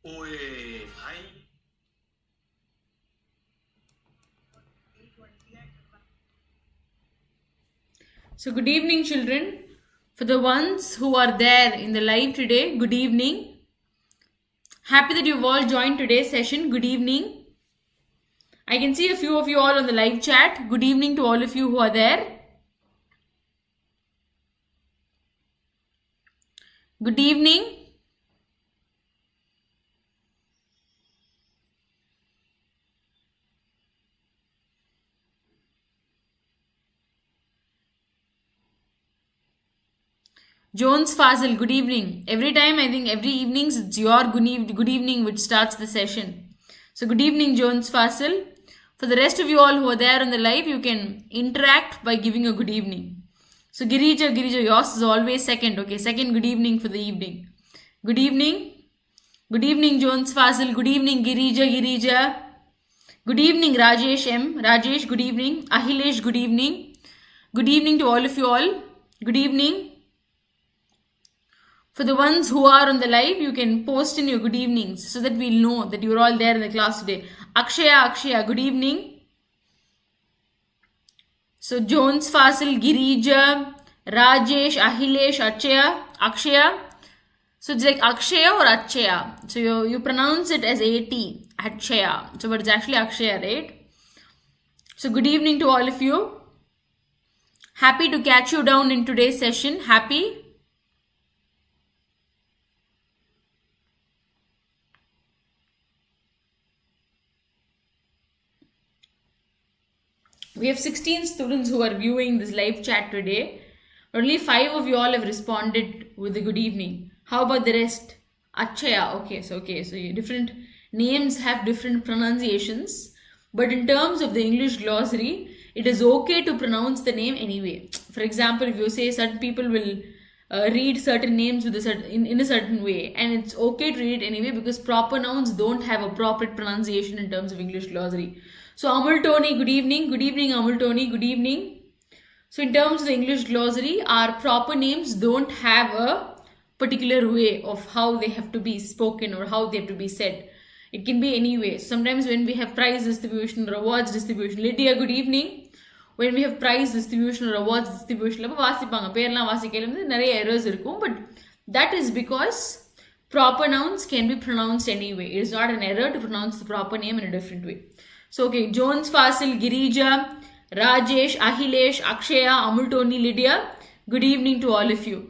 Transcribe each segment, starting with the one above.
ओए भाई So, good evening, children. For the ones who are there in the live today, good evening. Happy that you've all joined today's session. Good evening. I can see a few of you all on the live chat. Good evening to all of you who are there. Good evening. Jones Fazil, good evening. Every time, I think every evenings, it's your good evening which starts the session. So, good evening, Jones Fazil. For the rest of you all who are there on the live, you can interact by giving a good evening. So, Girija, yours is always second. Okay, second good evening for the evening. Good evening. Good evening, Jones Fazil. Good evening, Girija. Good evening, Rajesh M. Rajesh, good evening. Ahilesh, good evening. Good evening to all of you all. Good evening. For the ones who are on the live, you can post in your good evenings so that we'll know that you're all there in the class today. Akshaya, good evening. So Jones, Fasil, Girija, Rajesh, Ahilesh, Akshaya. So it's like Akshaya or Achaya. So you pronounce it as A-T, Achaya. So but it's actually Akshaya, right? So good evening to all of you. Happy to catch you down in today's session. Happy. We have 16 students who are viewing this live chat today. Only 5 of you all have responded with a good evening. How about the rest? Achaya. Okay, so different names have different pronunciations. But in terms of the English glossary, it is okay to pronounce the name anyway. For example, if you say certain people will read certain names with in a certain way, and it's okay to read it anyway because proper nouns don't have appropriate pronunciation in terms of English glossary. So Amul Tony, good evening. Good evening, Amul Tony. Good evening. So in terms of the English glossary, our proper names don't have a particular way of how they have to be spoken or how they have to be said. It can be any way. Sometimes when we have prize distribution or awards distribution, Lydia, good evening. When we have prize distribution or awards distribution, errors இருக்கும். But that is because proper nouns can be pronounced anyway. It is not an error to pronounce the proper name in a different way. So, okay, Jones, Fasil, Girija, Rajesh, Ahilesh, Akshaya, Amul Tony, Lydia, good evening to all of you.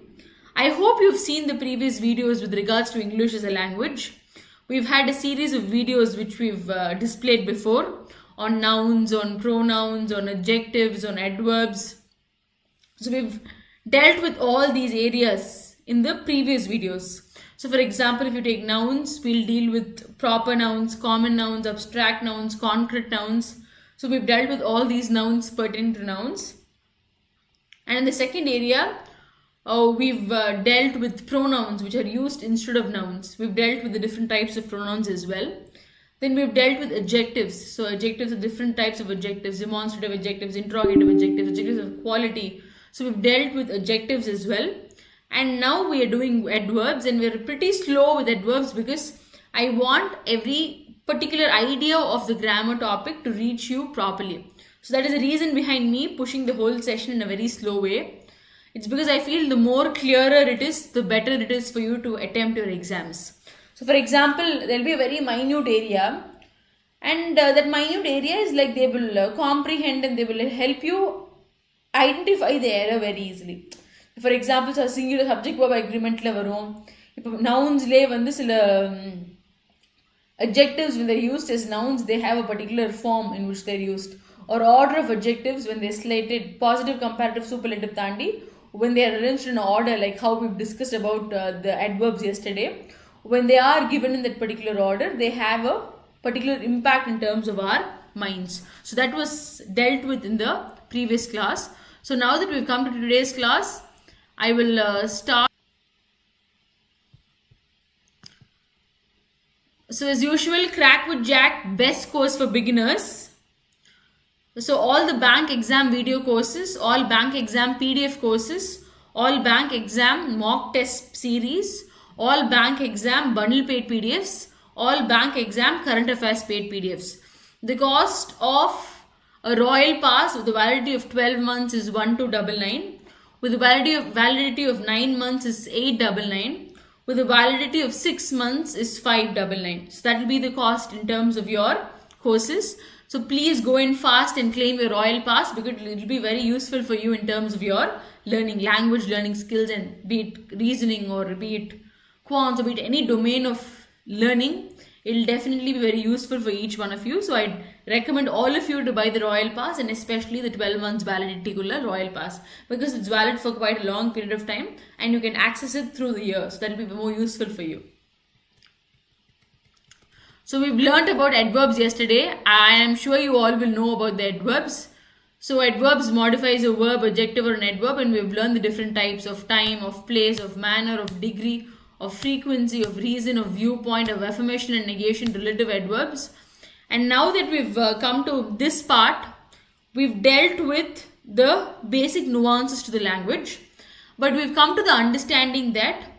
I hope you've seen the previous videos with regards to English as a language. We've had a series of videos which we've displayed before on nouns, on pronouns, on adjectives, on adverbs. So, we've dealt with all these areas in the previous videos. So for example, if you take nouns, we'll deal with proper nouns, common nouns, abstract nouns, concrete nouns. So we've dealt with all these nouns pertaining to nouns. And in the second area, we've dealt with pronouns which are used instead of nouns. We've dealt with the different types of pronouns as well. Then we've dealt with adjectives. So adjectives are different types of adjectives, demonstrative adjectives, interrogative adjectives, adjectives of quality. So we've dealt with adjectives as well. And now we are doing adverbs, and we're pretty slow with adverbs because I want every particular idea of the grammar topic to reach you properly. So that is the reason behind me pushing the whole session in a very slow way. It's because I feel the more clearer it is, the better it is for you to attempt your exams. So for example, there will be a very minute area, and that minute area is like they will comprehend and they will help you identify the error very easily. For example, singular subject verb agreement la varum. Ipo nouns le vandu sila adjectives when they're used as nouns, they have a particular form in which they're used. Or order of adjectives when they're slated positive, comparative, superlative thandi, when they are arranged in order, like how we've discussed about the adverbs yesterday. When they are given in that particular order, they have a particular impact in terms of our minds. So that was dealt with in the previous class. So now that we've come to today's class, I will start. So as usual, Crack with Jack, best course for beginners. So all the bank exam video courses, all bank exam PDF courses, all bank exam mock test series, all bank exam bundle paid PDFs, all bank exam current affairs paid PDFs. The cost of a royal pass with a validity of 12 months is 1299. With a validity of 9 months is 899. With a validity of 6 months is 599. So that will be the cost in terms of your courses. So please go in fast and claim your royal pass, because it will be very useful for you in terms of your learning, language learning skills, and be it reasoning or be it quants or be it any domain of learning. It will definitely be very useful for each one of you. So I'd recommend all of you to buy the royal pass, and especially the 12 months validity royal pass, because it's valid for quite a long period of time and you can access it through the year. So that will be more useful for you. So we've learned about adverbs yesterday. I am sure you all will know about the adverbs. So adverbs modifies a verb, adjective, or an adverb, and we've learned the different types of time, of place, of manner, of degree, of frequency, of reason, of viewpoint, of affirmation and negation, relative adverbs. And now that we've come to this part, we've dealt with the basic nuances to the language, but we've come to the understanding that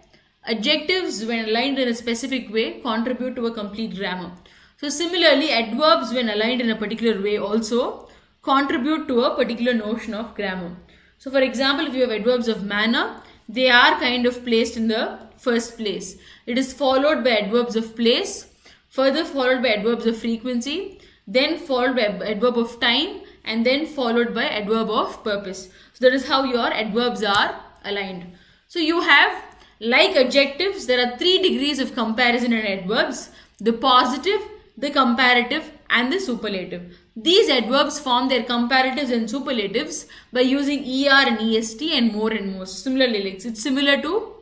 adjectives, when aligned in a specific way, contribute to a complete grammar. So similarly, adverbs, when aligned in a particular way, also contribute to a particular notion of grammar. So for example, if you have adverbs of manner, they are kind of placed in the first place. It is followed by adverbs of place, further followed by adverbs of frequency, then followed by adverb of time, and then followed by adverb of purpose. So that is how your adverbs are aligned. So you have, like adjectives, there are 3 degrees of comparison in adverbs: the positive, the comparative, and the superlative. These adverbs form their comparatives and superlatives by using ER and EST and more and most. Similarly, it's similar to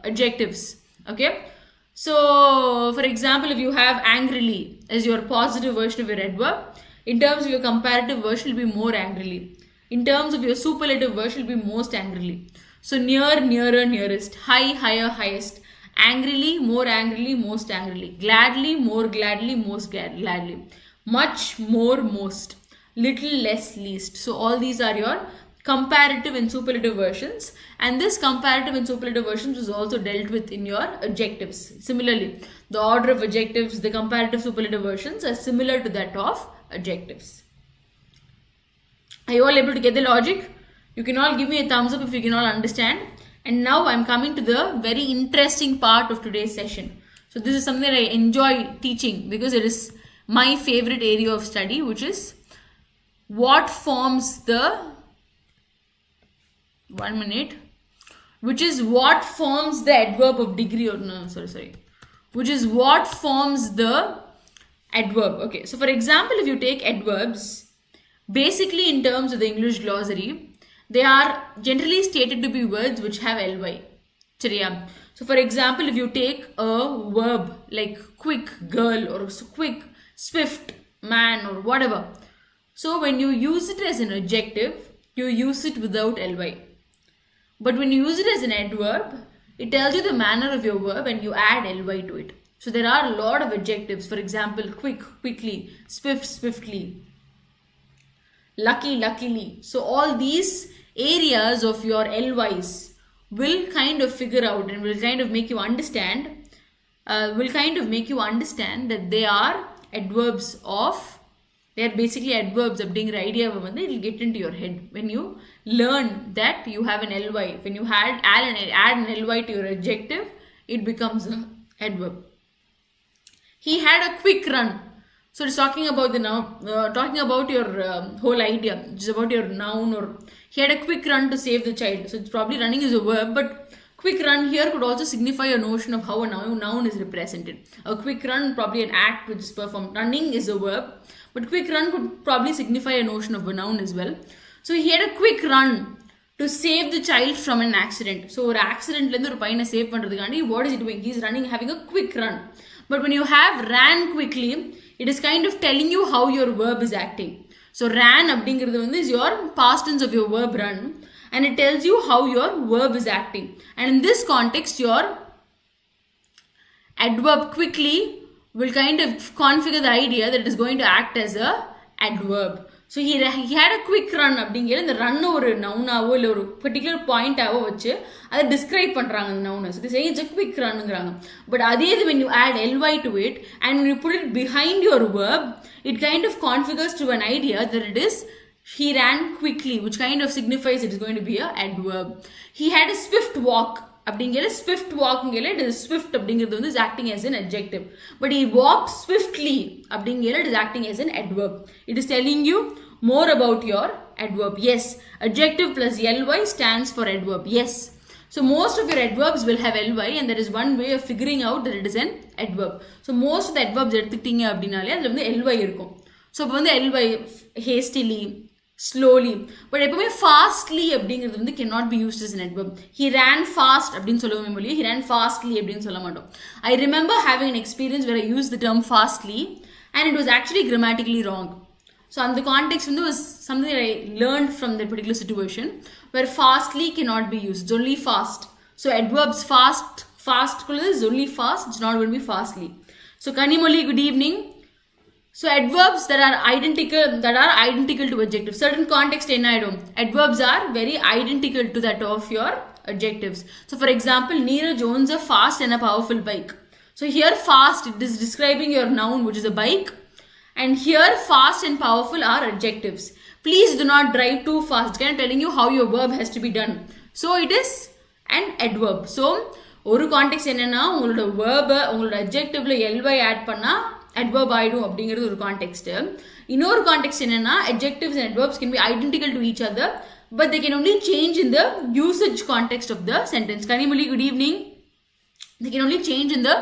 adjectives. Okay. So, for example, if you have angrily as your positive version of your adverb, in terms of your comparative version, it will be more angrily. In terms of your superlative version, it will be most angrily. So near, nearer, nearest, high, higher, highest, angrily, more angrily, most angrily, gladly, more gladly, most gladly, much, more, most, little, less, least. So all these are your comparative and superlative versions, and this comparative and superlative versions was also dealt with in your adjectives. Similarly, the order of adjectives, the comparative superlative versions are similar to that of adjectives. Are you all able to get the logic? You can all give me a thumbs up if you can all understand. And now I'm coming to the very interesting part of today's session. So this is something that I enjoy teaching because it is my favorite area of study, which is what forms the which is what forms the adverb of degree, or no, which is what forms the adverb. Okay, so for example, if you take adverbs, basically in terms of the English glossary, they are generally stated to be words which have ly. So for example, if you take a verb like quick girl or quick, swift man or whatever, so when you use it as an adjective, you use it without ly. But when you use it as an adverb, it tells you the manner of your verb and you add ly to it. So there are a lot of adjectives. For example, quick, quickly, swift, swiftly, lucky, luckily. So all these areas of your lys will kind of figure out and will kind of make you understand, that they are adverbs of, they are basically adverbs அப்படிங்கிற idea வந்து it will get into your head when you learn that you have an ly. When you add an ly to your adjective, it becomes an adverb. He had a quick run. So it's talking about the noun, talking about your whole idea. It's about your noun, or he had a quick run to save the child. So it's probably running is a verb, but quick run here could also signify a notion of how a noun is represented. A quick run, probably an act which is performed. Running is a verb, but quick run could probably signify a notion of a noun as well. So he had a quick run to save the child from an accident. So ஒரு accidentலேருந்து ஒரு பையனை save பண்ணுறதுக்காண்டி what is he doing? He is running, having a quick run. But when you have ran quickly, it is kind of telling you how your verb is acting. So ran அப்படிங்கிறது வந்து is your past tense of your verb run, and it tells you how your verb is acting. And in this context, your adverb quickly will kind of configure the idea that it is going to act as a adverb. So he had a quick run அப்படிங்கிற இந்த run ஒரு நவுனாவோ இல்லை ஒரு particular பாயிண்டாவோ வச்சு அதை describe பண்ணுறாங்க அந்த நவுனை. So this is a quick runங்கிறாங்க. பட் அதே இது when you add ly to it and when you put it behind your verb, it kind of configures to an idea that it is he ran quickly, which kind of signifies it is going to be a adverb. He had a swift walk அப்படிங்கிற Swift வாக்குங்கிற it is Swift அப்படிங்கிறது வந்து is acting as an adjective. But he walked swiftly அப்படிங்கிற it is acting as an adverb. It is telling you more about your adverb. Yes, adjective plus ly stands for adverb. Yes. So most of your adverbs will have ly and there is one way of figuring out that it is an adverb. So most of the adverbs எடுத்துக்கிட்டீங்க அப்படின்னாலே அதில் வந்து ly இருக்கும். So இப்போ வந்து ly hastily, slowly, but எப்பவுமே fastly அப்படிங்கிறது வந்து cannot be used as an adverb. He ran fast அப்படின்னு சொல்லவே முடியும். He ran fastly அப்படின்னு சொல்ல மாட்டோம். I remember having an experience where I used the term fastly and it was actually grammatically wrong. So on the context was something that I learned from that particular situation where fastly cannot be used. It's only fast. So adverbs fast is only fast. It's not going to be fastly. So Kanimoli, good evening. So adverbs that are identical to adjectives. Certain context adverbs are very identical to that of your adjectives. So for example, Neeraj owns a fast and a powerful bike. So here fast, it is describing your noun, which is a bike. And here fast and powerful are adjectives. Please do not drive too fast. It's kind of telling you how your verb has to be done. So it is an adverb. So ஒரு contact என்னன்னா உங்களோட வேர்பை உங்களோட அட்ஜெக்டிவ்ல ly add பண்ணா adverb ஆயிடும் அப்படிங்கிறது ஒரு contact. இன்னொரு contact என்னன்னா adjectives and adverbs can be identical to each other but they can only change in the usage context of the sentence. Kanimali, good evening. They can only change in the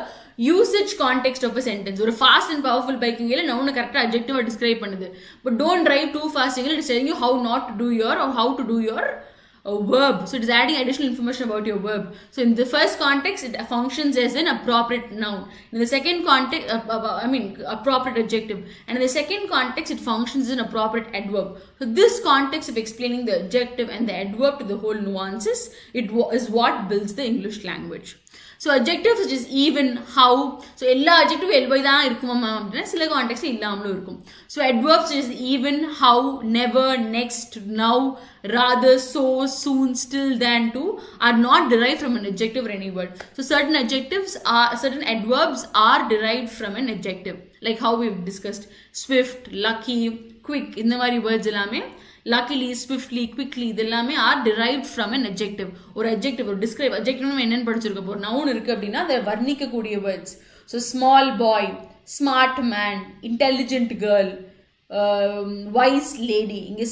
usage context of a sentence. ஒரு fast and powerful பைக்குங்கில நான் ஒன்று கரெக்டாக அட்ஜெக்டிவாக describe பண்ணுது. But don't drive too fast. It is telling you how not to do your or how to do your verb. So it is adding additional information about your verb. So in the first context, it functions as an appropriate noun. In the second context, appropriate adjective. And in the second context, it functions as an appropriate adverb. So this context of explaining the adjective and the adverb to the whole nuances, is what builds the English language. So adjectives such as even, how, so எல்லா adjective ly தான் இருக்குமா அப்படின்னா சில கான்டெக்ட்ல இல்லாமலும் இருக்கும். So adverbs such as even, how, never, next, now, rather, so, soon, still, than, to are not derived from an adjective or any word. So certain adverbs are derived from an adjective, like how we've discussed swift, lucky, quick. இந்த மாதிரி words எல்லாமே luckily, swiftly, quickly இதெல்லாமே are derived from an adjective. ஒரு adjective ஒரு describe adjective என்னன்னு படிச்சிருக்கோம். ஒரு noun இருக்கு அப்படின்னா அதை வர்ணிக்கக்கூடிய words. So small boy, smart man, intelligent girl, wise lady. இங்க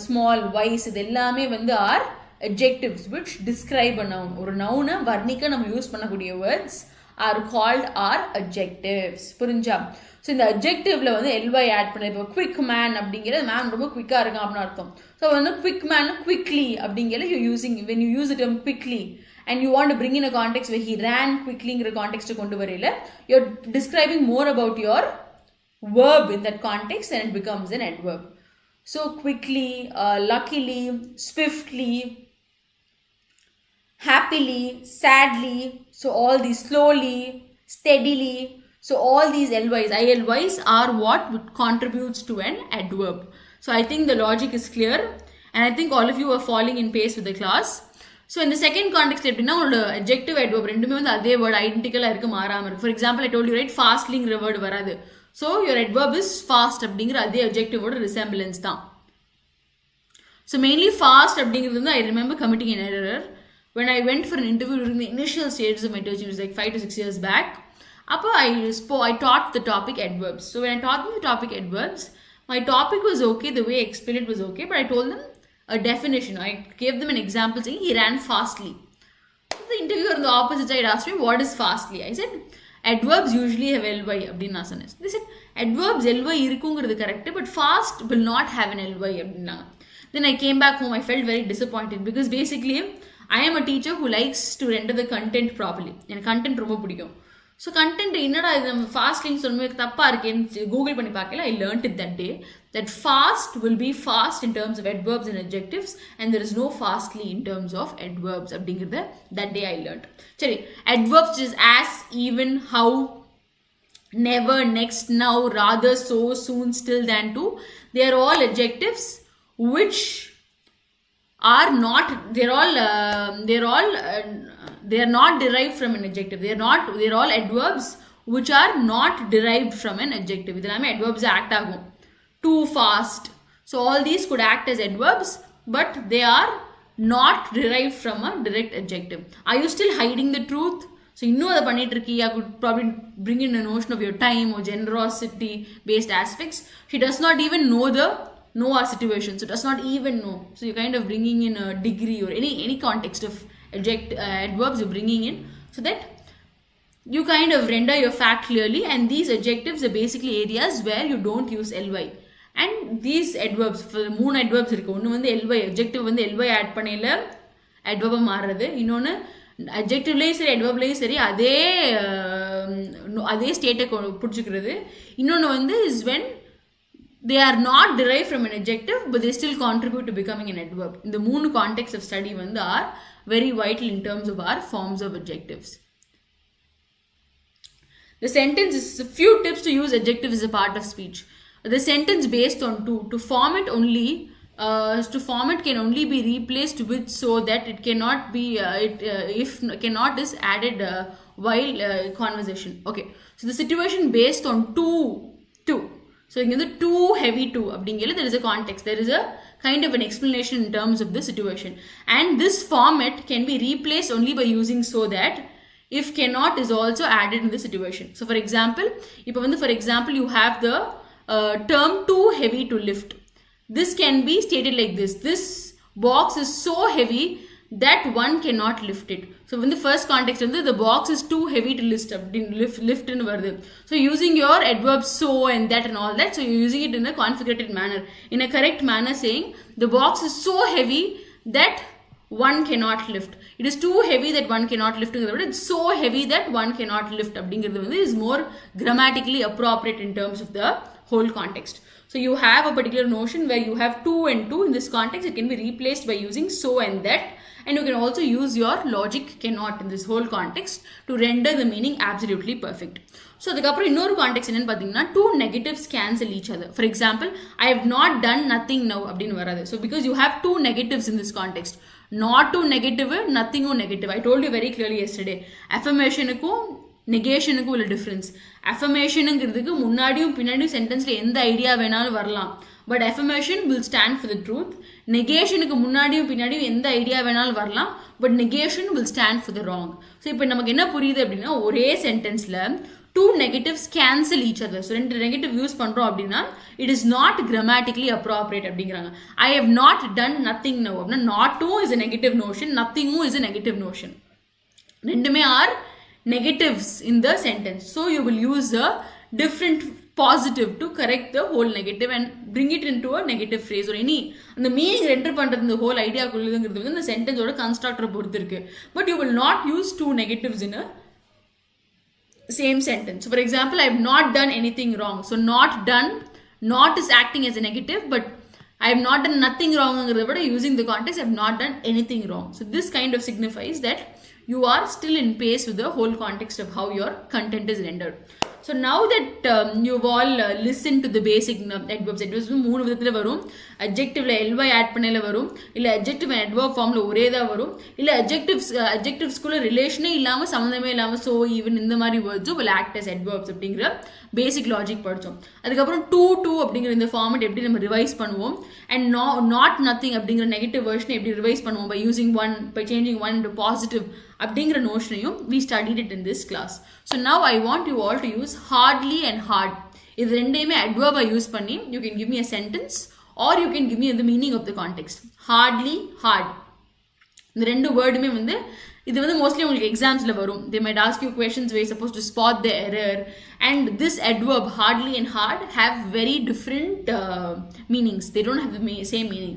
small, wise இது எல்லாமே வந்து are adjectives which describe a noun. ஒரு noun வர்ணிக்க நம்ம யூஸ் பண்ணக்கூடிய words are called our adjectives. புரிஞ்சா? ஸோ இந்த அட்ஜெக்டிவ்ல வந்து ly ஆட் பண்ண இப்போ குவிக் மேன் அப்படிங்கிறது மேன் ரொம்ப குவிக்காக இருக்கான் அப்படின்னு அர்த்தம். ஸோ வந்து குவிக் மேன் குவிக்லி அப்படிங்கிறது when you use the term quickly and you want to bring in a context where he ran quicklyங்கிற கான்டெக்ட் கொண்டு வரையில you're describing more about your verb in that context and it becomes an adverb. So quickly, luckily, swiftly, happily, sadly, so all these slowly, steadily. So all these ilys are what contributes to an adverb. So I think the logic is clear and I think all of you are falling in pace with the class. So in the second context எப்படின்னா உங்களோட adjective adverb ரெண்டுமே வந்து அதே word ஐடென்டிக்கலாக இருக்கு, மாறாமல் இருக்கு. For example I told you right fastlyங்கிற word வராது. So your adverb is fast அப்படிங்கிற அதே adjectiveோட resemblance தான். So mainly fast அப்படிங்கிறது வந்து I remember committing an error when I went for an interview during the initial stages of my teaching. It was like 5 to 6 years back. I taught the topic adverbs. So when I taught them the topic adverbs, my topic was okay, the way I explained it was okay, but I told them a definition. I gave them an example saying he ran fastly. The interviewer on the opposite side asked me, what is fastly? I said, adverbs usually have ly. They said, adverbs ly irukungradhu correct, but fast will not have an ly. Then I came back home, I felt very disappointed because basically I am a teacher who likes to render the content properly. And content ரொம்ப பிடிக்கும். So content என்னடா இது நம்ம ஃபாஸ்ட்லிங் சொல்லும்போது தப்பாக இருக்கேன்னு Google பண்ணி பார்க்கல. I learnt it that day that fast will be fast in terms of adverbs and adjectives and there is no fastly in terms of adverbs அப்படிங்கிறத that day I learned. சரி, adverbs is as, even, how, never, next, now, rather, so, soon, still, than, to. They are all adjectives which are not, they are not derived from an adjective. They're all adverbs which are not derived from an adjective. Idellame adverbs act agum. Too fast. So all these could act as adverbs, but they are not derived from a direct adjective. Are you still hiding the truth? So you know the I could probably bring in a notion of your time or generosity based aspects. She does not even know our situation, so does not even know. So you're kind of bringing in a degree or any context of adverbs you're bringing in, so that you kind of render your fact clearly. And these adjectives are basically areas where you don't use ly. And these adverbs, for the 3 adverbs இருக்கு. ஒன்னு வந்து ly, adjective வந்து ly add பண்ணையில adverb மாறுறது. இன்னொன்னு adjectiveலயும் சரி adverbலயும் சரி அதே ஸ்டேட்டை புடிச்சுக்கிறது. இன்னொன்னு வந்து is when they are not derived from an adjective but they still contribute to becoming an adverb. இந்த 3 contexts of study வந்து are very vital in terms of our forms of adjectives. The sentence is a few tips to use adjectives as a part of speech. The sentence based on to form it can only be replaced with so that it cannot be if cannot is added while conversation. Okay, so the situation based on to. So in the too heavy to abdingela, there is a context, there is a kind of an explanation in terms of the situation, and this format can be replaced only by using so that if cannot is also added in the situation. So for example, you have the term too heavy to lift. This can be stated like this: this box is so heavy that one cannot lift it. So in the first context, the box is too heavy to lift in vardu. So using your adverb so and that and all that, so you're using it in a configurated manner, in a correct manner, saying the box is so heavy that one cannot lift. It is too heavy that one cannot lift. It's so heavy that one cannot lift. Is more grammatically appropriate in terms of the whole context. So you have a particular notion where you have to and to. In this context, it can be replaced by using so and that. And you can also use your logic cannot in this whole context to render the meaning absolutely perfect. So adukapra innoru context enna pathina, two negatives cancel each other. For example, I have not done nothing now abdin varadhu. So because you have two negatives in this context, not to negative, nothing negative. I told you very clearly yesterday, affirmation ku நெகேஷனுக்கு உள்ள difference. அஃபர்மேஷனுங்கிறதுக்கு முன்னாடியும் பின்னாடியும் சென்டென்ஸில் எந்த idea வேணாலும் வரலாம், but affirmation will stand for the truth. நெகேஷனுக்கு முன்னாடியும் பின்னாடியும் எந்த ஐடியா வேணாலும் வரலாம், but negation will stand for the wrong. So இப்போ நமக்கு என்ன புரியுது அப்படின்னா, ஒரே சென்டென்ஸில் two negatives cancel each other. So 2 negative use பண்ணுறோம் அப்படின்னா it is not grammatically appropriate அப்படிங்கிறாங்க. I have not done nothing now அப்படின்னா நாட்டும் இஸ் அ நெகட்டிவ் நோஷன், நத்திங்கும் இஸ் அ நெகட்டிவ் நோஷன். ரெண்டுமே are negatives in the sentence. So you will use a different positive to correct the whole negative and bring it into a negative phrase or any. And the meaning render பண்றது இந்த whole idea குள்ளதுங்கிறது வந்து இந்த sentence ஓட constructor பொறுத்து இருக்கு. But you will not use two negatives in a same sentence. So for example, I have not done anything wrong. So not done, not is acting as a negative, but I have not done nothing wrong using the context, I have not done anything wrong. So this kind of signifies that you are still in pace with the whole context of how your content is rendered. So now that you've all listened to the basic adverbs, மூணு விதத்தில் வரும். அட்ஜெக்டிவ்ல ly add பண்ணல வரும், இல்லை adjective and adverb ஃபார்ம்ல ஒரே தான் வரும், இல்லை அட்ஜெக்டிவ்ஸ்குள்ள ரிலேஷனே இல்லாமல் சம்மந்தமே இல்லாமல் ஸோ ஈவன் இந்த மாதிரி வேர்ட்ஸும் will act as adverbs அப்படிங்கிற பேசிக் லாஜிக் படித்தோம். அதுக்கப்புறம் டூ அப்படிங்கிற இந்த ஃபார்மெட் எப்படி நம்ம ரிவைஸ் பண்ணுவோம், அண்ட் நாட் நத்திங் அப்படிங்கிற நெகட்டிவ் வெர்ஷனை எப்படி ரிவைஸ் பண்ணுவோம் by using one, by changing one to positive அப்படிங்கிற நோஷனையும் we studied it in this class. So now I want you all to use hardly and hard. இது ரெண்டையுமே adverb use பண்ணி you can give me a sentence or you can give me the meaning of the context. Hardly, hard. இந்த ரெண்டு வேர்டுமே வந்து இது வந்து mostly உங்களுக்கு எக்ஸாம்ஸில் வரும். They might ask you questions where you're supposed to spot the error, and this adverb hardly and hard have very different meanings. They don't have the same meaning.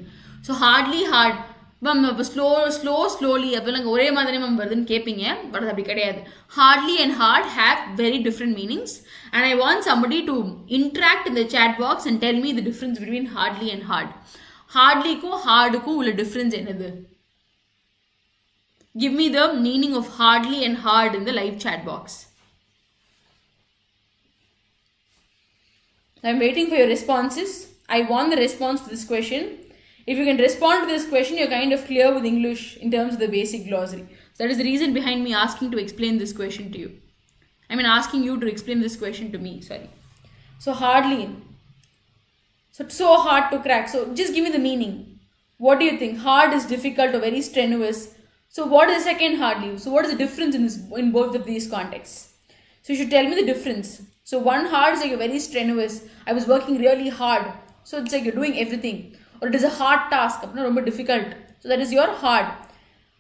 So hardly, hard ma'am இப்போ slowly அப்போல்லாம் ஒரே மாதிரி ma'am வருதுன்னு கேட்பீங்க, but அது அப்படி கிடையாது. Hardly and hard have very different meanings, and I want somebody to interact in the chat box and tell me the difference between hardly and hard. ஹார்ட்லிக்கும் ஹார்டுக்கும் உள்ள டிஃப்ரென்ஸ் என்னது? Give me the meaning of hardly and hard in the live chat box. I'm waiting for your responses. I want the response to this question. If you can respond to this question, you're kind of clear with English in terms of the basic glossary. So that is the reason behind me asking to explain this question to you. I mean asking you to explain this question to me, sorry. So hardly. So it's so hard to crack. So just give me the meaning. What do you think? Hard is difficult or very strenuous. So what is the second hardly? So what is the difference in both of these contexts? So you should tell me the difference. So one hard is like you're very strenuous. I was working really hard. So it's like you're doing everything. Or it is a hard task, not difficult. So that is your hard.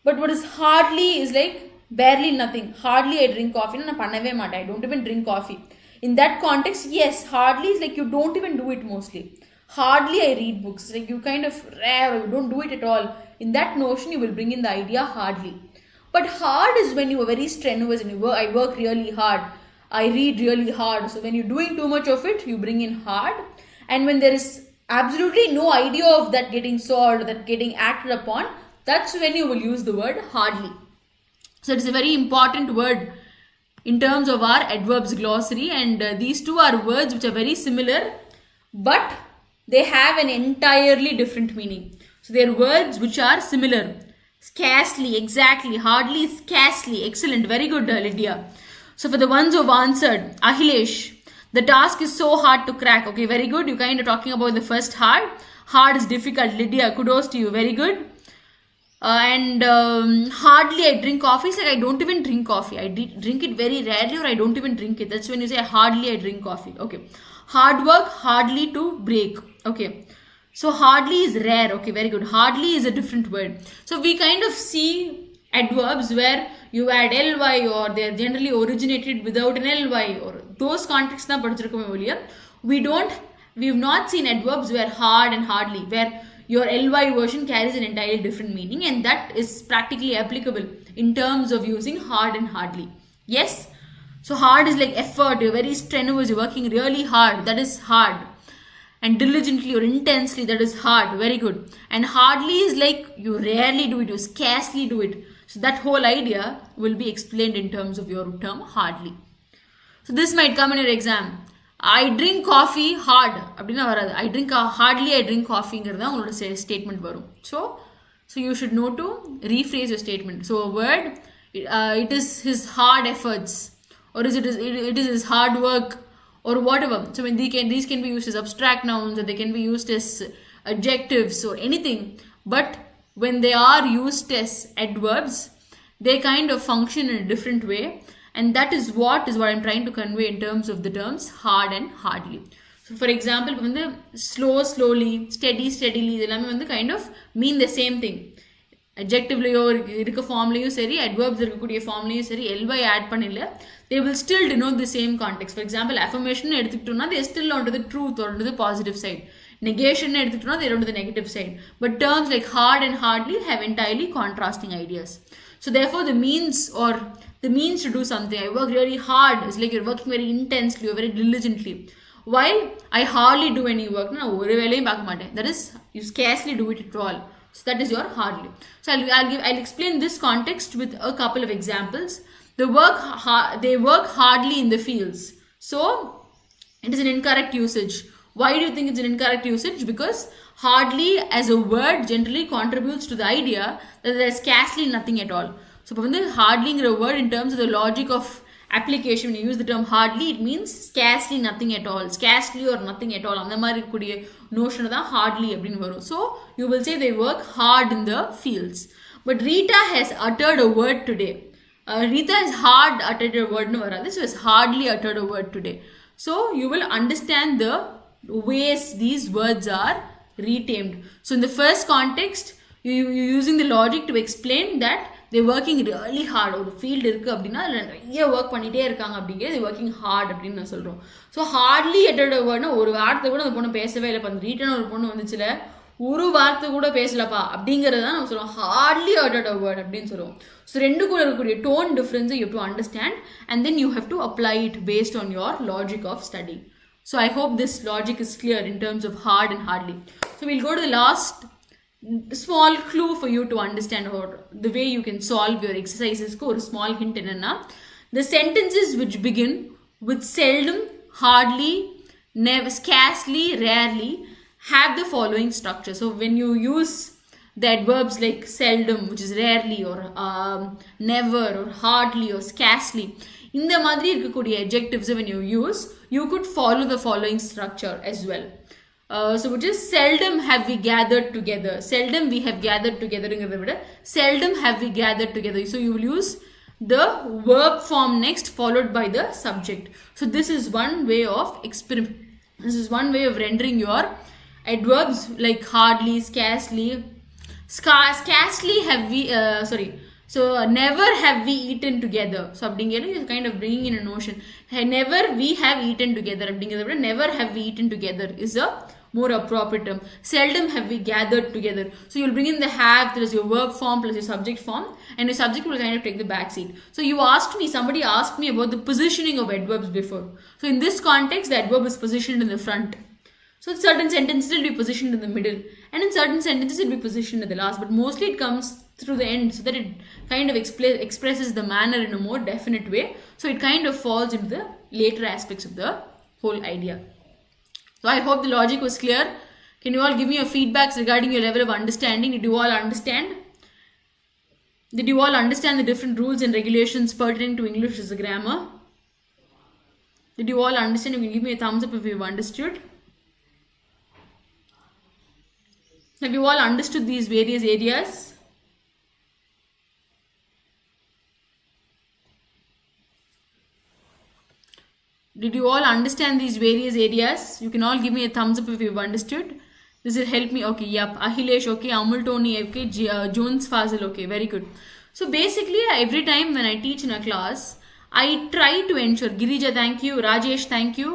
But what is hardly is like barely nothing. Hardly I drink coffee. I don't even drink coffee. In that context, yes, hardly is like you don't even do it mostly. Hardly I read books. Like you kind of rare, you don't do it at all. In that notion, you will bring in the idea hardly. But hard is when you are very strenuous and I work really hard. I read really hard. So when you're doing too much of it, you bring in hard. And when there is absolutely no idea of that getting solved, that getting acted upon, that's when you will use the word hardly. So it's a very important word in terms of our adverbs glossary, and these two are words which are very similar, but they have an entirely different meaning. So they are words which are similar. Scarcely, exactly, hardly, scarcely. Excellent, very good, Lydia. So for the ones who have answered, Ahilesh, the task is so hard to crack. Okay, very good. You kind of talking about the first hard. Hard is difficult. Lydia, kudos to you. Very good. And hardly I drink coffee. It's like I don't even drink coffee. I drink it very rarely, or I don't even drink it. That's when you say hardly I drink coffee. Okay. Hard work, hardly to break. Okay. So hardly is rare. Okay, very good. Hardly is a different word. So we kind of see adverbs where you add ly, or they are generally originated without an ly, or those contexts na padichirukkom earlier. We've not seen adverbs where hard and hardly, where your ly version carries an entirely different meaning, and that is practically applicable in terms of using hard and hardly. Yes? So hard is like effort, you're very strenuous, you're working really hard, that is hard. And diligently or intensely, that is hard, very good. And hardly is like you rarely do it, you scarcely do it. So that whole idea will be explained in terms of your term hardly. So this might come in your exam. I drink coffee hard. I drink hardly I drink coffee statement varum. So you should know to rephrase your statement. So a word, it is his hard efforts, or it is his hard work, or whatever. So when these can be used as abstract nouns, or they can be used as adjectives or anything. But when they are used as adverbs, they kind of function in a different way. And that is what I'm trying to convey in terms of the terms hard and hardly. So for example, slow, slowly, steady, steadily, they kind of mean the same thing. Adjective form seri, adverbs form seri, ly add panilla, they will still denote the same context. For example, affirmation they still onto the truth or onto the positive side. Negation they're onto the negative side. But terms like hard and hardly have entirely contrasting ideas. So therefore the means to do something, I work really hard, it's like you're working very intensely or very diligently. While I hardly do any work, that is, you scarcely do it at all. So that is your hardly. So I'll explain this context with a couple of examples. They work hardly in the fields. So it is an incorrect usage. Why do you think it's an incorrect usage? Because hardly as a word generally contributes to the idea that there is scarcely nothing at all. So hardly is a word in terms of the logic of application. When you use the term hardly, it means scarcely nothing at all, scarcely or nothing at all. அந்த மாதிரி கூடிய notion தான் hardly அப்படினு வரும். So you will say they work hard in the fields. But Rita has uttered a word today. Rita has hard uttered a word nu varadu. So has hardly uttered a word today. So you will understand the ways these words are retamed. So in the first context, you're using the logic to explain that they're working really hard. ஒரு field இருக்குது அப்படின்னா அதில் நிறைய work பண்ணிகிட்டே இருக்காங்க அப்படிங்கிறது working hard அப்படின்னு நான் சொல்கிறோம். ஸோ ஹார்ட்லி எட்டோட வேர்ட்னா ஒரு வார்த்தை கூட அந்த பொண்ணு பேசவே இல்லை. இப்போ அந்த ரீட்டன் ஒரு பொண்ணு வந்துச்சுல ஒரு வார்த்தை கூட பேசலப்பா அப்படிங்கிறது தான் நம்ம சொல்லுவோம் ஹார்ட்லி எட்டோட வேர்ட் அப்படின்னு சொல்லுவோம். ஸோ ரெண்டு கூட இருக்கக்கூடிய டோன் டிஃப்ரென்ஸை you to understand and then you have to apply it based on your logic of study. So I hope this logic is clear in terms of hard and hardly. So we'll go to the last small clue for you to understand, or the way you can solve your exercises. Or a small hint in the sentences which begin with seldom, hardly, never, scarcely, rarely have the following structure. So when you use the adverbs like seldom, which is rarely, or never, or hardly, or scarcely, இந்த மாதிரி இருக்கக்கூடிய adjectives when you use, you could follow the following structure as well. So which is seldom have we gathered together. Seldom we have gathered together. Seldom have we gathered together. So you will use the verb form next, followed by the subject. So this is one way of This is one way of rendering your adverbs like hardly, scarcely. Scarcely have we. So never have we eaten together. So அப்படிங்கிறது is kind of bringing in a notion. Never we have eaten together. அப்படிங்கிறத விட never have we eaten together is a more appropriate term. Seldom have we gathered together. So you'll bring in the have plus your verb form plus your subject form, and your subject will kind of take the back seat. So somebody asked me about the positioning of adverbs before. So in this context, the adverb is positioned in the front. So certain sentences will be positioned in the middle, and in certain sentences it will be positioned at the last, but mostly it comes through the end, so that it kind of expresses the manner in a more definite way. So it kind of falls into the later aspects of the whole idea. So I hope the logic was clear. Can you all give me your feedbacks regarding your level of understanding? Did you all understand? Did you all understand the different rules and regulations pertaining to English as a grammar? Did you all understand? You can give me a thumbs up if you've understood. Have you all understood these various areas? Did you all understand these various areas? You can all give me a thumbs up if you've understood. This will help me. Okay, yep. Ahilesh, okay. Amul Tony, okay. Jones Fazil, okay. Very good. So basically, every time when I teach in a class, I try to ensure. Girija, thank you. Rajesh, thank you.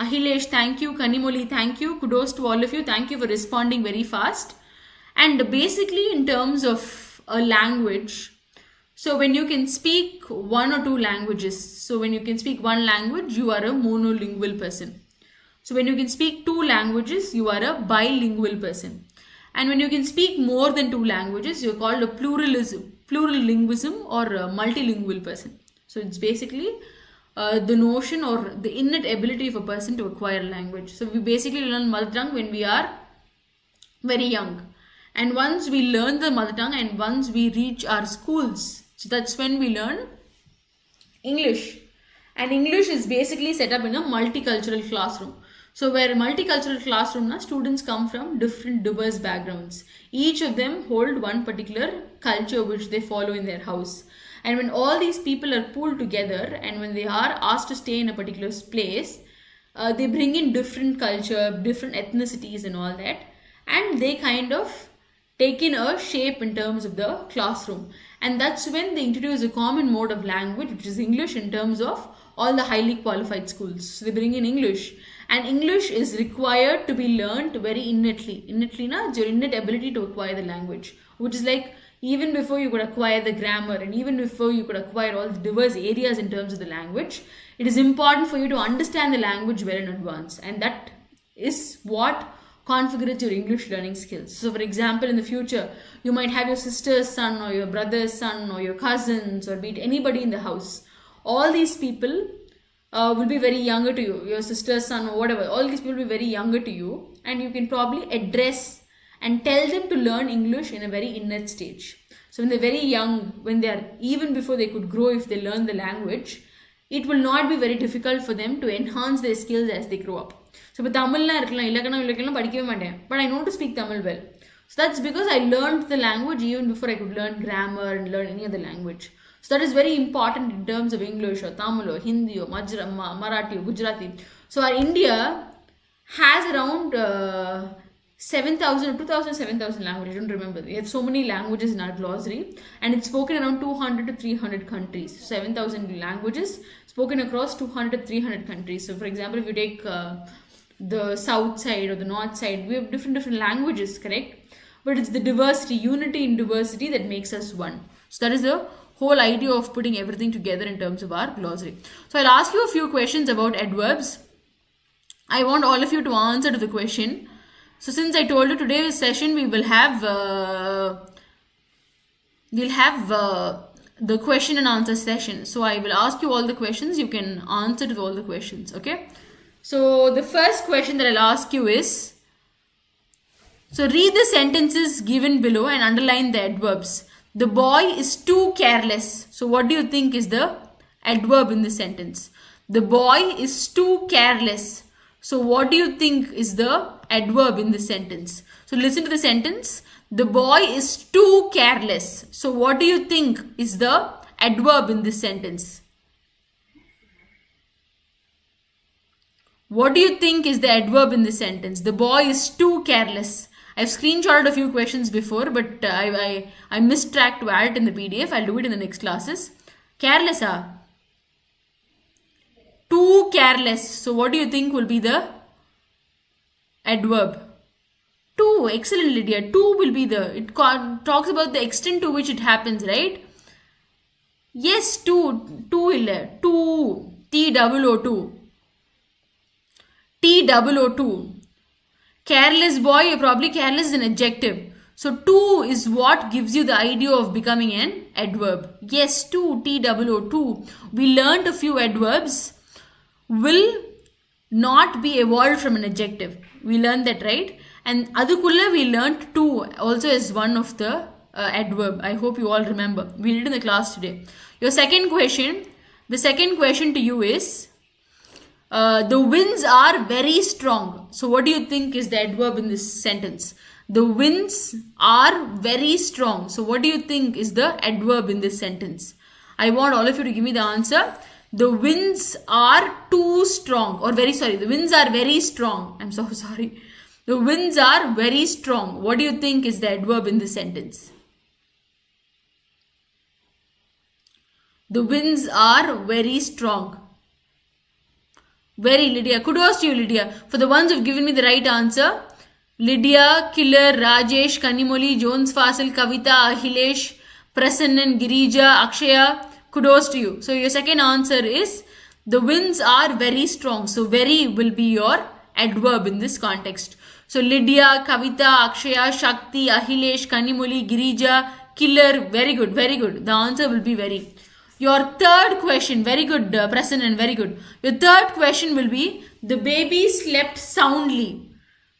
Ahilesh, thank you. Kanimoli, thank you. Kudos to all of you. Thank you for responding very fast. And basically, in terms of a language, so when you can speak one or two languages, so when you can speak one language, you are a monolingual person. So when you can speak two languages, you are a bilingual person. And when you can speak more than two languages, you're called a plural linguism or a multilingual person. So it's basically the notion or the innate ability of a person to acquire language. So we basically learn mother tongue when we are very young. And once we learn the mother tongue and once we reach our schools, so that's when we learn English. And English is basically set up in a multicultural classroom. So where multicultural classroom, students come from different diverse backgrounds. Each of them hold one particular culture which they follow in their house. And when all these people are pulled together and when they are asked to stay in a particular place, they bring in different culture, different ethnicities and all that. And they kind of take in a shape in terms of the classroom. And that's when they introduce a common mode of language, which is English, in terms of all the highly qualified schools. So they bring in English. And English is required to be learned very innately. Innately, it's your innate ability to acquire the language. Which is like, even before you could acquire the grammar and even before you could acquire all the diverse areas in terms of the language, it is important for you to understand the language well in advance. And that is what configure your English learning skills. So for example, in the future, you might have your sister's son or your brother's son or your cousins or be it anybody in the house. All these people will be very younger to you, your sister's son or whatever. All these people will be very younger to you, and you can probably address and tell them to learn English in a very innate stage. So when they're very young, when they are, even before they could grow, if they learn the language, it will not be very difficult for them to enhance their skills as they grow up. So but Tamil but I know to speak Tamil well. So that's because I learned the language even before I could learn grammar and learn any other language. So that is very important in terms of English or Tamil or Hindi or Marathi or Gujarati. So our India has around 7,000 or 2,000, 7,000 languages. I don't remember. We have so many languages in our glossary, and it's spoken around 200 to 300 countries. 7,000 languages spoken across 200 to 300 countries. So for example, if you take the south side or the north side, we have different languages, correct? But it's the diversity, unity in diversity, that makes us one. So that is the whole idea of putting everything together in terms of our glossary. So I'll ask you a few questions about adverbs. I want all of you to answer to the question. So since I told you today's session, we will have the question and answer session. So I will ask you all the questions. You can answer to all the questions. Okay. So the first question that I'll ask you is, so read the sentences given below and underline the adverbs. The boy is too careless. So what do you think is the adverb in this sentence? The boy is too careless. So what do you think is the adverb in this sentence? So listen to the sentence. The boy is too careless. So what do you think is the adverb in this sentence? What do you think is the adverb in this sentence? The boy is too careless. I've screenshotted a few questions before, but I missed track to add it in the PDF. I'll do it in the next classes. Careless, too careless. So what do you think will be the adverb? Too. Excellent, Lydia. Too will be the, it talks about the extent to which it happens, right? Yes, too. Too. T-O-O-2. T-O-O-2. Careless boy, probably careless is an adjective. So too is what gives you the idea of becoming an adverb. Yes, too, T-O-O-2. We learned a few adverbs will not be evolved from an adjective. We learned that, right? And adukulla we learned too also as one of the adverb. I hope you all remember. We did in the class today. Your second question, the second question to you is, the winds are very strong. So what do you think is the adverb in this sentence? The winds are very strong. So what do you think is the adverb in this sentence? I want all of you to give me the answer. The winds are too strong, or very sorry, the winds are very strong. I'm so sorry. The winds are very strong. What do you think is the adverb in this sentence? The winds are very strong. Very, Lydia. Kudos to you, Lydia. For the ones who've given me the right answer, Lydia, Killer, Rajesh, Kanimoli, Jones Fasil, Kavita, Ahilesh, Prasannan, Girija, Akshaya. Kudos to you. So your second answer is the winds are very strong. So very will be your adverb in this context. So Lydia, Kavita, Akshaya, Shakti, Ahilesh, Kanimoli, Girija, Killer. Very good, very good. The answer will be very. Your third question, very good, Prasannan, very good. Your third question will be, the baby slept soundly.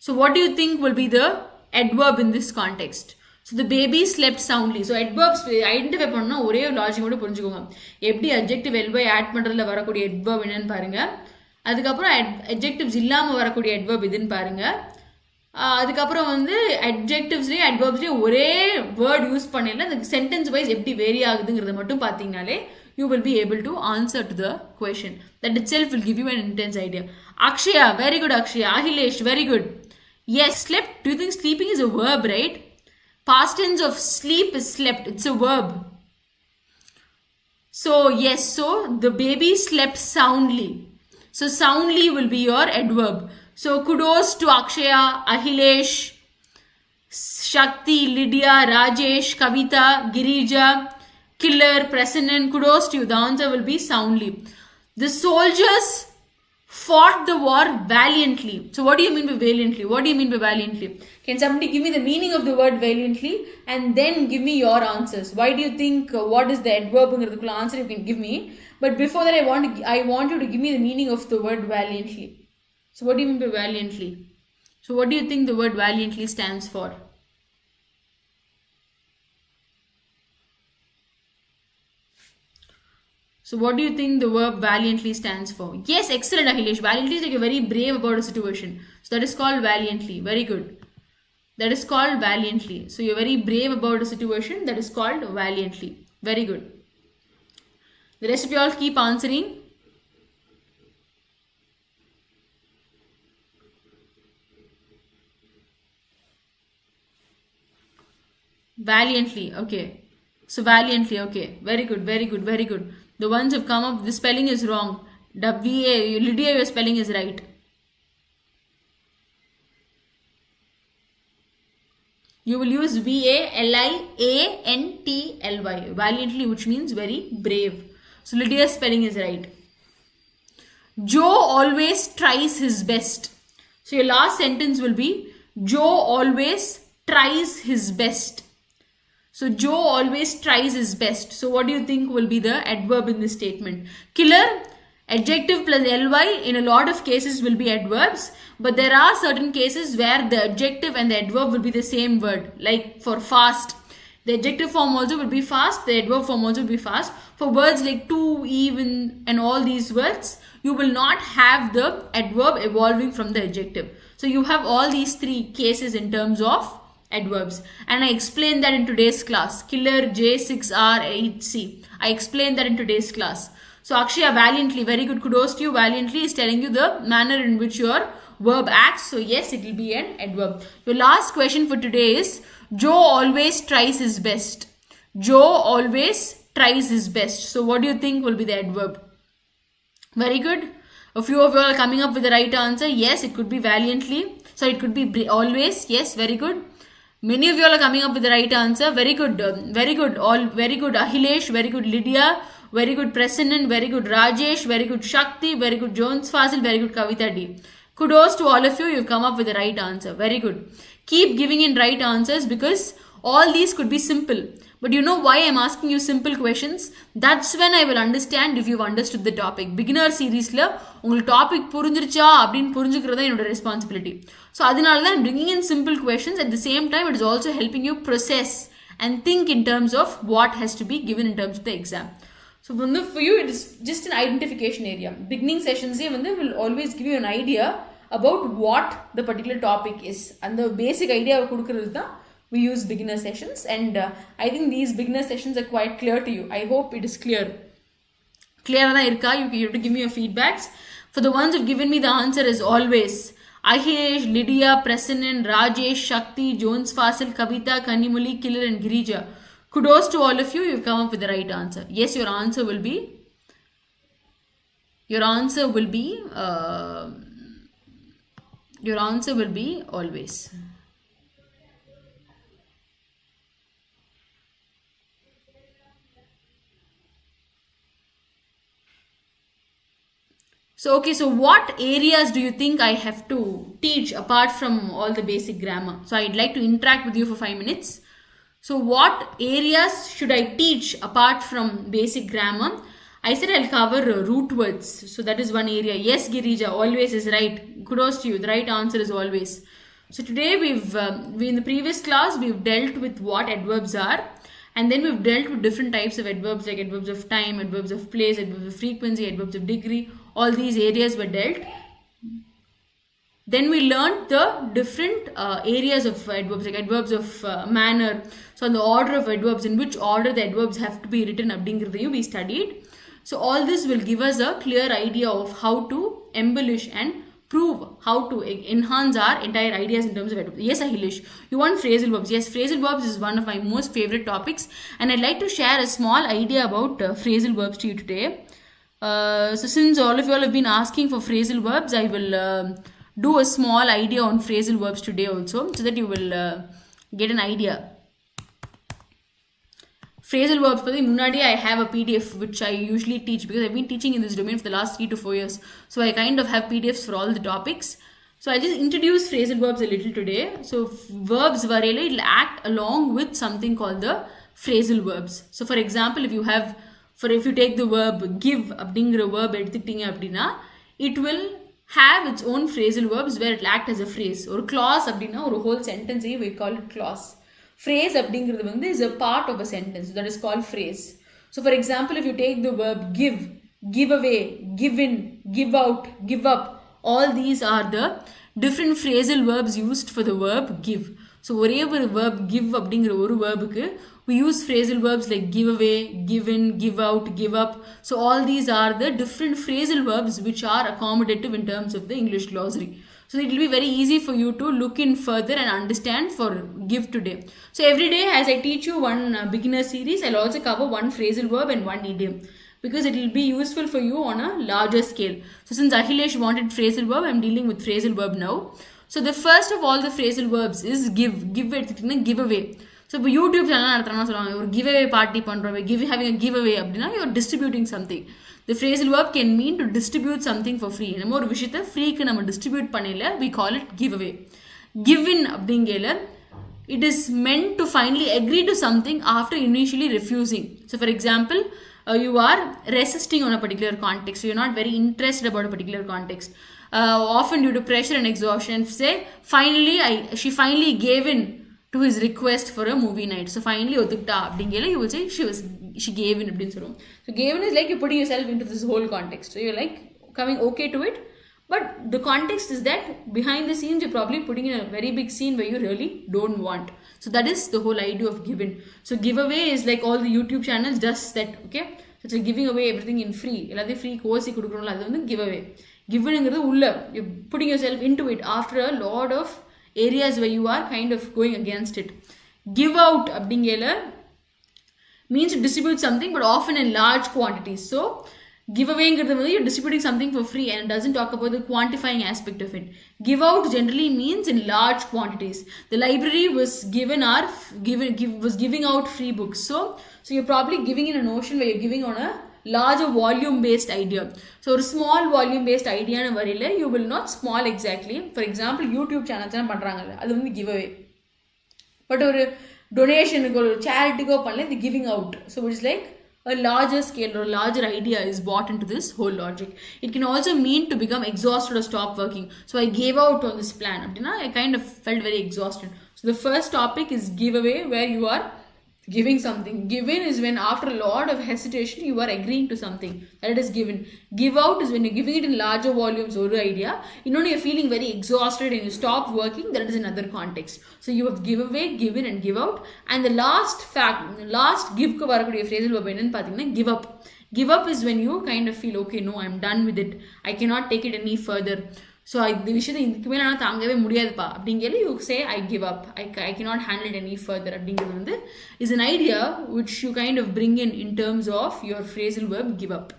So what do you think will be the adverb in this context? So the baby slept soundly. So adverbs identify பண்ணா ஒரே logic கூட புரிஞ்சுக்கோங்க. எப்படி adjective LY add பண்றதுல வரக்கூடிய adverb என்னன்னு பாருங்க. அதுக்கப்புறம் adjectives இல்லாம வரக்கூடிய adverb இதுன்னு பாருங்க. அதுக்கப்புறம் வந்து adjectivesலயே adverbsலயே ஒரே word யூஸ் பண்ணல அந்த sentence wise எப்படி வேரி ஆகுதுங்கிறத மட்டும் பாத்தீங்கனாலே you will be able to answer to the question. That itself will give you an intense idea. Akshaya, very good Akshaya. Ahilesh, very good. Yes, slept. Do you think sleeping is a verb, right? Past tense of sleep is slept. It's a verb. So yes, so the baby slept soundly. So soundly will be your adverb. So kudos to Akshaya, Ahilesh, Shakti, Lydia, Rajesh, Kavita, Girija, Killer, Prasannan. Kudos to you. The answer will be soundly. The soldiers fought the war valiantly. So what do you mean by valiantly? What do you mean by valiantly? Can somebody give me the meaning of the word valiantly and then give me your answers? Why do you think, what is the adverb? Answer you can give me. But before that, I want you to give me the meaning of the word valiantly. So what do you mean by valiantly? So what do you think the word valiantly stands for? So what do you think the verb valiantly stands for? Yes, excellent Ahilesh. Valiantly is like a very brave about a situation. So that is called valiantly. Very good. That is called valiantly. So you're very brave about a situation. That is called valiantly. Very good. The rest of you all keep answering. Valiantly. Okay. So valiantly. Okay. Very good. Very good. Very good. The ones who have come up, the spelling is wrong. Lydia, your spelling is right. You will use V-A-L-I-A-N-T-L-Y. Valiantly, which means very brave. So Lydia's spelling is right. Joe always tries his best. So your last sentence will be, Joe always tries his best. So Joe always tries his best. So what do you think will be the adverb in this statement? Killer, Adjective plus ly in a lot of cases will be adverbs, but there are certain cases where the adjective and the adverb will be the same word. Like for fast, the adjective form also will be fast, the adverb form also will be fast. For words like to, even, and all these words, you will not have the adverb evolving from the adjective. So you have all these three cases in terms of adverbs, and I explained that in today's class. Killer, J6R, 8C. I explained that in today's class. So Akshaya, valiantly, very good, kudos to you. Valiantly is telling you the manner in which your verb acts. So yes, it will be an adverb. Your last question for today is, Joe always tries his best. Joe always tries his best. So what do you think will be the adverb? Very good. A few of you are coming up with the right answer. Yes, it could be valiantly. So it could be always. Yes, very good. Many of you all are coming up with the right answer. Very good. Very good. All very good. Ahilesh, very good. Lydia, very good. Prasannan, very good. Rajesh, very good. Shakti, very good. Jones Fazil, very good. Kavita D. Kudos to all of you. You've come up with the right answer. Very good. Keep giving in right answers because all these could be simple. But you know why I'm asking you simple questions? That's when I will understand if you've understood the topic. Beginner series la ungal topic புரிஞ்சிருச்சா அப்படினு புரிஞ்சுக்கிறது என்னோட responsibility. So அதனால தான் I'm bringing in simple questions. At the same time, it is also helping you process and think in terms of what has to be given in terms of the exam. So for you, it is just an identification area. Beginning sessions will always give you an idea about what the particular topic is. And the basic idea கொடுக்கிறது தான் we use beginner sessions, and I think these beginner sessions are quite clear to you. I hope it is clear. Clear na irka? You have to give me your feedbacks. For the ones who've given me the answer is always Ahilesh, Lydia, Prasannan, Rajesh, Shakti, Jones Fasil, Kavita, Kanimuli, Killer, and Girija. Kudos to all of you. You've come up with the right answer. Yes, your answer will be always. So, okay, so what areas do you think I have to teach apart from all the basic grammar? So, I'd like to interact with you for 5 minutes. So, what areas should I teach apart from basic grammar? I said I'll cover root words. So, that is one area. Yes, Girija, always is right. Kudos to you. The right answer is always. So, today in the previous class, we've dealt with what adverbs are. And then we've dealt with different types of adverbs like adverbs of time, adverbs of place, adverbs of frequency, adverbs of degree. All these areas were dealt. Then we learned the different areas of adverbs like adverbs of manner. So the order of adverbs, in which order the adverbs have to be written, abdingiradhayum we studied. So all this will give us a clear idea of how to embellish and prove, how to enhance our entire ideas in terms of adverbs. Yes, Ahilesh, you want phrasal verbs. Yes, phrasal verbs is one of my most favorite topics, and I'd like to share a small idea about phrasal verbs to you today. So since all of you all have been asking for phrasal verbs, I will do a small idea on phrasal verbs today also, so that you will get an idea. Phrasal verbs, I have a PDF which I usually teach because I've been teaching in this domain for the last 3 to 4 years. So I kind of have PDFs for all the topics. So I just introduce phrasal verbs a little today. So verbs varela, it will act along with something called the phrasal verbs. So for example, if you take the verb give, abdingra verb edutittinga appadina, it will have its own phrasal verbs where it will act as a phrase. Or clause appadina, or a whole sentence, we call it clause. Phrase அப்படிங்கிறது is a part of a sentence, that is called phrase. So for example, if you take the verb give, give away, give in, give out, give up, all these are the different phrasal verbs used for the verb give. So ஒரே ஒரு verb give அப்படிங்கிற ஒரு verbுக்கு we use phrasal verbs like give away, give in, give out, give up. So all these are the different phrasal verbs which are accommodative in terms of the English glossary. So it will be very easy for you to look in further and understand for give today. So every day as I teach you one beginner series, I'll also cover one phrasal verb and one idiom, because it will be useful for you on a larger scale. So since Ahilesh wanted phrasal verb, I'm dealing with phrasal verb now. So the first of all the phrasal verbs is give. Give give away. So இப்போ YouTube channel நடத்துறாங்கன்னா சொல்லுவாங்க ஒரு give away party பண்ணுறோம், having a giveaway அப்படின்னா you're distributing something. The phrasal verb can mean to distribute something for free. நம்ம ஒரு விஷயத்தை ஃப்ரீக்கு நம்ம distribute பண்ணல, we call it giveaway. Give in அப்படிங்கல it is meant to finally agree to something after initially refusing. So for example, you are resisting on a particular context. So you're not very interested about a particular context. Often due to pressure and exhaustion, say she finally gave in to his request for a movie night. So finally you will say she gave in. So gave in is like you're putting yourself into this whole context. So you're like coming okay to it. But the context is that behind the scenes, you're probably putting in a very big scene where you really don't want. So that is the whole idea of given. So giveaway is like all the YouTube channels does that, okay? So it's like giving away everything in free. Free course giveaway. Given you're putting yourself into it after a lot of areas where you are kind of going against it. Give out means to distribute something, but often in large quantities. So giveaway, you're distributing something for free, and it doesn't talk about the quantifying aspect of it. Give out generally means in large quantities. The library was giving out free books. So you're probably giving in a notion where you're giving on a larger volume based idea. So a small volume based idea you will not small exactly. For example, YouTube channels that's giveaway. But a donation charity the giving out. So it's like a larger scale or a larger idea is bought into this whole logic. It can also mean to become exhausted or stop working. So I gave out on this plan. I kind of felt very exhausted. So the first topic is giveaway, where you are giving something. Given is when after a lot of hesitation you are agreeing to something. That is given. Give out is when you're giving it in larger volumes or idea. You're feeling very exhausted and you stop working. That is another context. So you have give away, given and give out. And the last give phrasal verb give up. Give up is when you kind of feel okay, no, I'm done with it. I cannot take it any further. So you say I give up. I cannot handle it any further. Is an idea which you kind of bring in terms of your phrasal verb give up.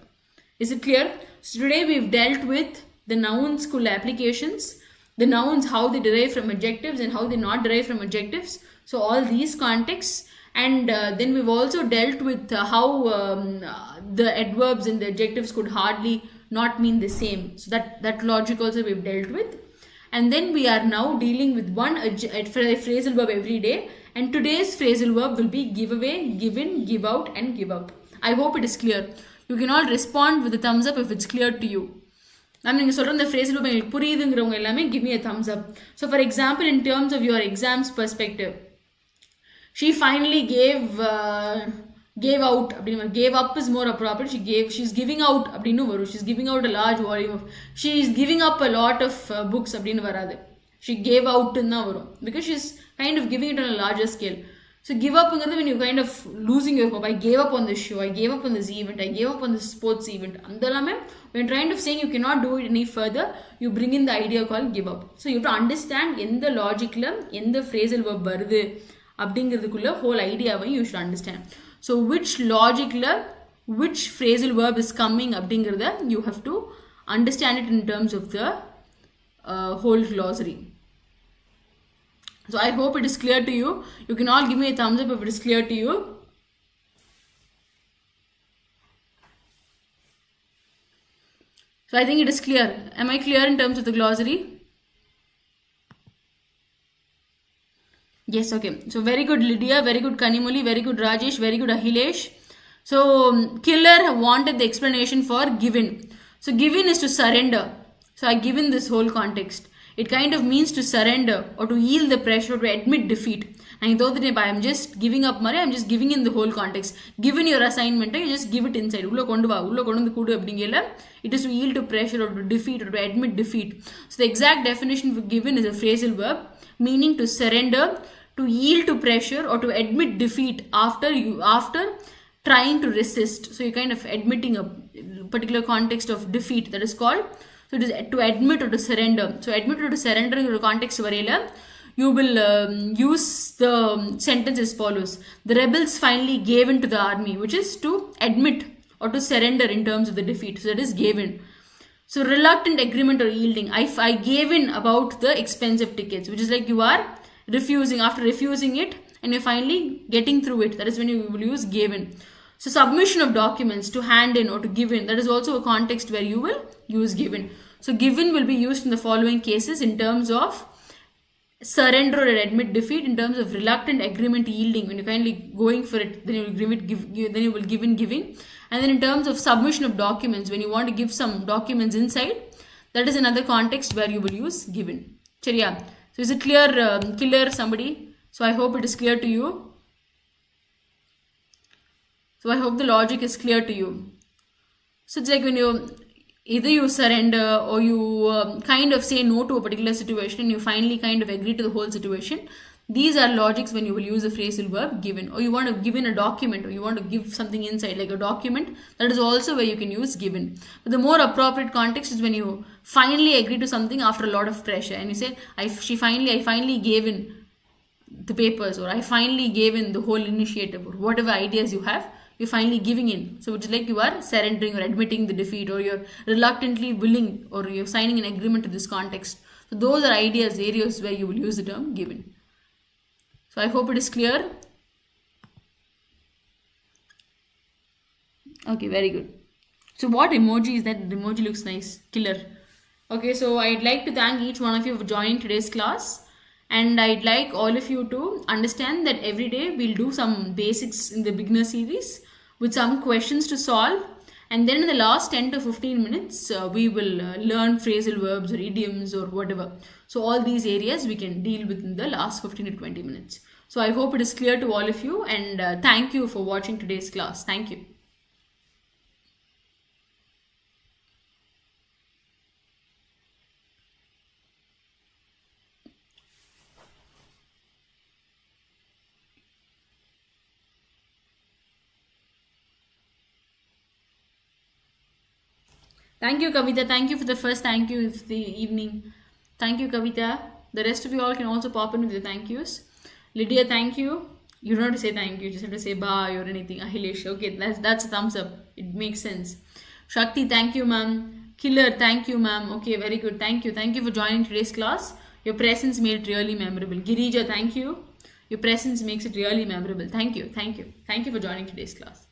Is it clear? So today we've dealt with the noun school applications, the nouns, how they derive from adjectives and how they not derive from adjectives. So all these contexts, and then we've also dealt with how the adverbs and the adjectives could hardly not mean the same. So that logic also we've dealt with. And then we are now dealing with one phrasal verb every day. And today's phrasal verb will be give away, given, give out and give up. I hope it is clear. You can all respond with a thumbs up if it's clear to you. I'm going to say the phrasal verb, give me a thumbs up. So for example, in terms of your exams perspective, she finally gave out. Gave up is more appropriate. She's giving out. She's giving out a large volume. She's giving up a lot of books. She gave out because she's kind of giving it on a larger scale. So give up is when you're kind of losing your hope. I gave up on this show. I gave up on this event. I gave up on this sports event. When you're trying to saying you cannot do it any further, you bring in the idea called give up. So you have to understand in the logic in the phrasal verb barudhu abdingiradhukulla whole idea you should understand. So which logic which phrasal verb is coming abdingiradha you have to understand it in terms of the whole glossary. So I hope it is clear to you. You can all give me a thumbs up if it is clear to you. So I think it is clear. Am I clear in terms of the glossary? Yes, okay. So very good Lydia, very good Kanimuli, very good Rajesh, very good Ahilesh. So Killer wanted the explanation for given. So given is to surrender. So I given this whole context. It kind of means to surrender or to yield the pressure, to admit defeat. And I'm just giving up, I'm just giving in the whole context. Given your assignment, you just give it inside. It is to yield to pressure or to defeat or to admit defeat. So the exact definition for given is a phrasal verb meaning to surrender, to yield to pressure or to admit defeat after trying to resist. So you're kind of admitting a particular context of defeat, that is called. So it is to admit or to surrender. So admit or to surrender in your context varela, you will use the sentence as follows. The rebels finally gave in to the army, which is to admit or to surrender in terms of the defeat. So that is gave in. So reluctant agreement or yielding. I gave in about the expensive tickets, which is like you are refusing. After refusing it and you're finally getting through it, that is when you will use gave in. So submission of documents, to hand in or to give in, that is also a context where you will use given. So given will be used in the following cases in terms of surrender or admit defeat, in terms of reluctant agreement, yielding, when you're kindly going for it, then you will give in giving, And then in terms of submission of documents, when you want to give some documents inside, that is another context where you will use given. Chariya. So is it clear somebody? So I hope it is clear to you. So I hope the logic is clear to you. So it's like when either you surrender or you kind of say no to a particular situation and you finally kind of agree to the whole situation. These are logics when you will use the phrasal verb given. Or you want to give in a document, or you want to give something inside like a document. That is also where you can use given. But the more appropriate context is when you finally agree to something after a lot of pressure and you say, I finally gave in the papers, or I finally gave in the whole initiative, or whatever ideas you have, you're finally giving in. So it's like you are surrendering or admitting the defeat, or you're reluctantly willing, or you're signing an agreement to this context. So those are areas where you will use the term given. So I hope it is clear. Okay, very good. So what emoji is that? The emoji looks nice. Killer. Okay, so I'd like to thank each one of you for joining today's class. And I'd like all of you to understand that every day we'll do some basics in the beginner series with some questions to solve. And then in the last 10 to 15 minutes, we will learn phrasal verbs or idioms or whatever. So all these areas we can deal with in the last 15 to 20 minutes. So I hope it is clear to all of you, and thank you for watching today's class. Thank you. Thank you, Kavita. Thank you for the first thank you of the evening. Thank you, Kavita. The rest of you all can also pop in with the thank yous. Lydia, thank you. You don't have to say thank you. You just have to say bye or anything. Ahilesh, okay, that's a thumbs up. It makes sense. Shakti, thank you, ma'am. Killer, thank you, ma'am. Okay, very good. Thank you. Thank you for joining today's class. Your presence made it really memorable. Girija, thank you. Your presence makes it really memorable. Thank you. Thank you. Thank you for joining today's class.